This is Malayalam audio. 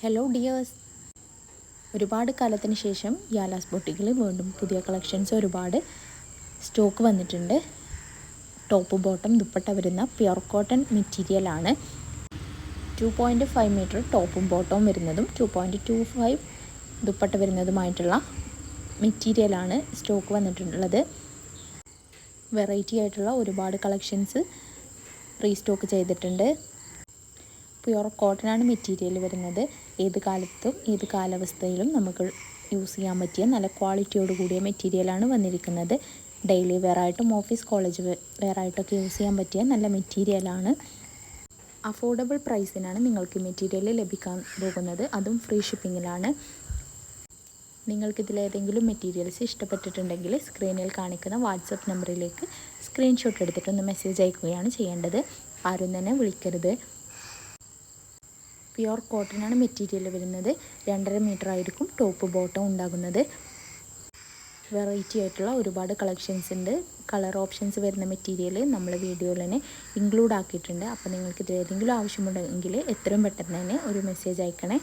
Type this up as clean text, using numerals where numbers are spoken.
ഹലോ ഡിയേഴ്സ്, ഒരുപാട് കാലത്തിന് ശേഷം യാലാസ് ബൊട്ടിക്കിൽ വീണ്ടും പുതിയ കളക്ഷൻസ് ഒരുപാട് സ്റ്റോക്ക് വന്നിട്ടുണ്ട്. ടോപ്പ് ബോട്ടം ദുപ്പട്ട വരുന്ന പ്യുർ കോട്ടൺ മെറ്റീരിയലാണ്. 2.5 മീറ്റർ ടോപ്പും ബോട്ടവും വരുന്നതും 2.25 ദുപ്പട്ട വരുന്നതുമായിട്ടുള്ള മെറ്റീരിയലാണ് സ്റ്റോക്ക് വന്നിട്ടുള്ളത്. വെറൈറ്റി ആയിട്ടുള്ള ഒരുപാട് കളക്ഷൻസ് റീസ്റ്റോക്ക് ചെയ്തിട്ടുണ്ട്. പ്യുർ കോട്ടനാണ് മെറ്റീരിയൽ വരുന്നത്. ഏത് കാലത്തും ഏത് കാലാവസ്ഥയിലും നമുക്ക് യൂസ് ചെയ്യാൻ പറ്റിയ നല്ല ക്വാളിറ്റിയോട് കൂടിയ മെറ്റീരിയലാണ് വന്നിരിക്കുന്നത്. ഡെയിലി വെയർ ആയിട്ടും ഓഫീസ് കോളേജ് വെയർ ആയിട്ടൊക്കെ യൂസ് ചെയ്യാൻ പറ്റിയ നല്ല മെറ്റീരിയലാണ്. അഫോർഡബിൾ പ്രൈസിനാണ് നിങ്ങൾക്ക് മെറ്റീരിയൽ ലഭിക്കാൻ പോകുന്നത്, അതും ഫ്രീ ഷിപ്പിങ്ങിലാണ്. നിങ്ങൾക്കിതിലേതെങ്കിലും മെറ്റീരിയൽസ് ഇഷ്ടപ്പെട്ടിട്ടുണ്ടെങ്കിൽ സ്ക്രീനിൽ കാണിക്കുന്ന വാട്സപ്പ് നമ്പറിലേക്ക് സ്ക്രീൻഷോട്ട് എടുത്തിട്ടൊന്ന് മെസ്സേജ് അയക്കുകയാണ് ചെയ്യേണ്ടത്. ആരും തന്നെ വിളിക്കരുത്. പ്യുർ കോട്ടനാണ് മെറ്റീരിയൽ വരുന്നത്. 2.5 മീറ്റർ ആയിരിക്കും ടോപ്പ് ബോട്ടം ഉണ്ടാകുന്നത്. വെറൈറ്റി ആയിട്ടുള്ള ഒരുപാട് കളക്ഷൻസ് ഉണ്ട്. കളർ ഓപ്ഷൻസ് വരുന്ന മെറ്റീരിയൽ നമ്മൾ വീഡിയോയിൽ തന്നെ ഇൻക്ലൂഡ് ആക്കിയിട്ടുണ്ട്. അപ്പോൾ നിങ്ങൾക്ക് ഇതിലേതെങ്കിലും ആവശ്യമുണ്ടെങ്കിൽ എത്രയും പെട്ടെന്ന് തന്നെ ഒരു മെസ്സേജ് അയക്കണേ.